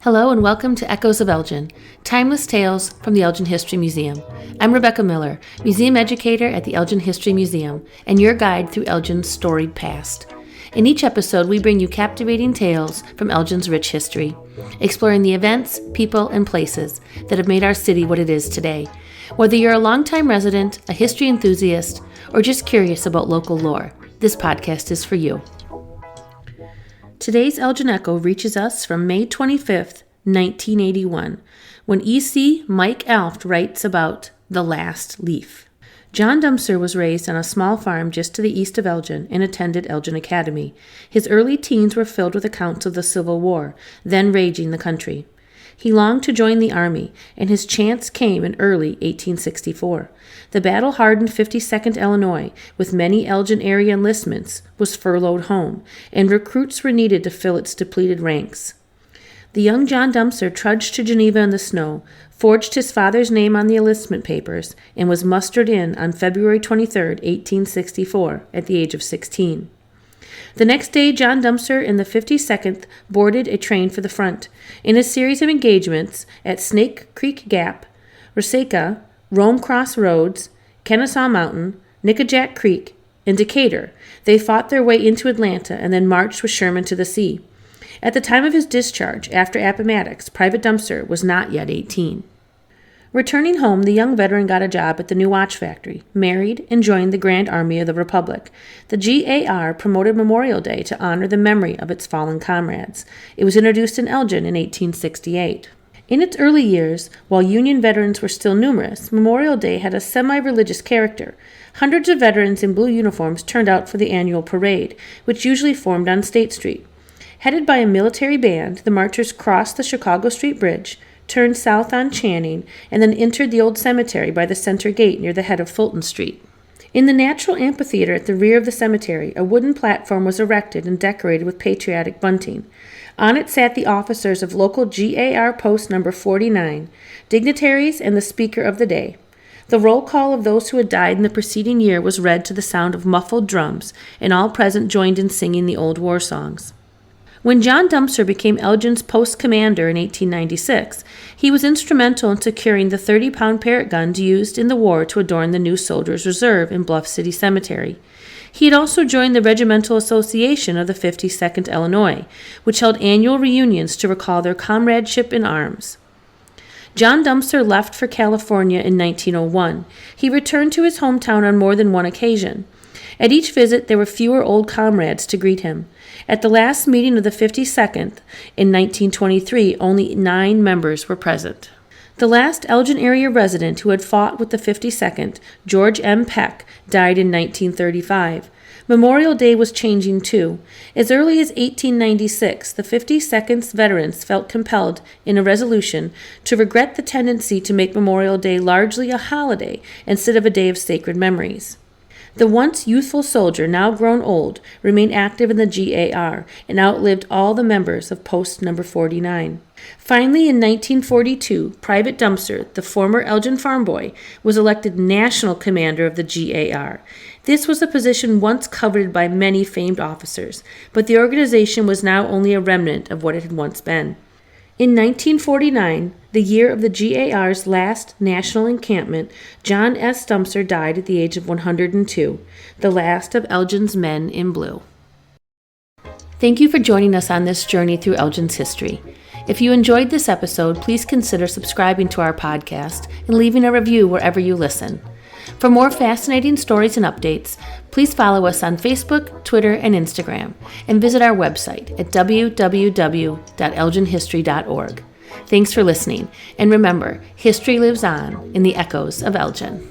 Hello and welcome to Echoes of Elgin, timeless tales from the Elgin History Museum. I'm Rebecca Miller, museum educator at the Elgin History Museum, and your guide through Elgin's storied past. In each episode, we bring you captivating tales from Elgin's rich history, exploring the events, people, and places that have made our city what it is today. Whether you're a longtime resident, a history enthusiast, or just curious about local lore, this podcast is for you. Today's Elgin Echo reaches us from May 25th, 1981, when E.C. Mike Alft writes about the last leaf. John Dumser was raised on a small farm just to the east of Elgin and attended Elgin Academy. His early teens were filled with accounts of the Civil War, then raging the country. He longed to join the Army, and his chance came in early 1864. The battle-hardened 52nd Illinois, with many Elgin-area enlistments, was furloughed home, and recruits were needed to fill its depleted ranks. The young John Dumser trudged to Geneva in the snow, forged his father's name on the enlistment papers, and was mustered in on February 23, 1864, at the age of 16. The next day, John Dumser and the 52nd boarded a train for the front. In a series of engagements at Snake Creek Gap, Resaca, Rome Cross Roads, Kennesaw Mountain, Nickajack Creek, and Decatur, they fought their way into Atlanta and then marched with Sherman to the sea. At the time of his discharge, after Appomattox, Private Dumser was not yet 18. Returning home, the young veteran got a job at the new watch factory, married, and joined the Grand Army of the Republic. The GAR promoted Memorial Day to honor the memory of its fallen comrades. It was introduced in Elgin in 1868. In its early years, while Union veterans were still numerous, Memorial Day had a semi-religious character. Hundreds of veterans in blue uniforms turned out for the annual parade, which usually formed on State Street. Headed by a military band, the marchers crossed the Chicago Street Bridge, turned south on Channing, and then entered the old cemetery by the center gate near the head of Fulton Street. In the natural amphitheater at the rear of the cemetery, a wooden platform was erected and decorated with patriotic bunting. On it sat the officers of local GAR post number 49, dignitaries, and the speaker of the day. The roll call of those who had died in the preceding year was read to the sound of muffled drums, and all present joined in singing the old war songs. When John Dumser became Elgin's post commander in 1896, he was instrumental in securing the 30-pound Parrott guns used in the war to adorn the new Soldiers' Reserve in Bluff City Cemetery. He had also joined the Regimental Association of the 52nd Illinois, which held annual reunions to recall their comradeship in arms. John Dumser left for California in 1901. He returned to his hometown on more than one occasion. At each visit, there were fewer old comrades to greet him. At the last meeting of the 52nd in 1923, only 9 members were present. The last Elgin area resident who had fought with the 52nd, George M. Peck, died in 1935. Memorial Day was changing too. As early as 1896, the 52nd's veterans felt compelled, in a resolution, to regret the tendency to make Memorial Day largely a holiday instead of a day of sacred memories. The once youthful soldier, now grown old, remained active in the GAR and outlived all the members of Post Number 49. Finally, in 1942, Private Dumser, the former Elgin farm boy, was elected national commander of the GAR. This was a position once coveted by many famed officers, but the organization was now only a remnant of what it had once been. In 1949, the year of the GAR's last national encampment, John S. Dumser died at the age of 102, the last of Elgin's men in blue. Thank you for joining us on this journey through Elgin's history. If you enjoyed this episode, please consider subscribing to our podcast and leaving a review wherever you listen. For more fascinating stories and updates, please follow us on Facebook, Twitter, and Instagram, and visit our website at www.elginhistory.org. Thanks for listening, and remember, history lives on in the echoes of Elgin.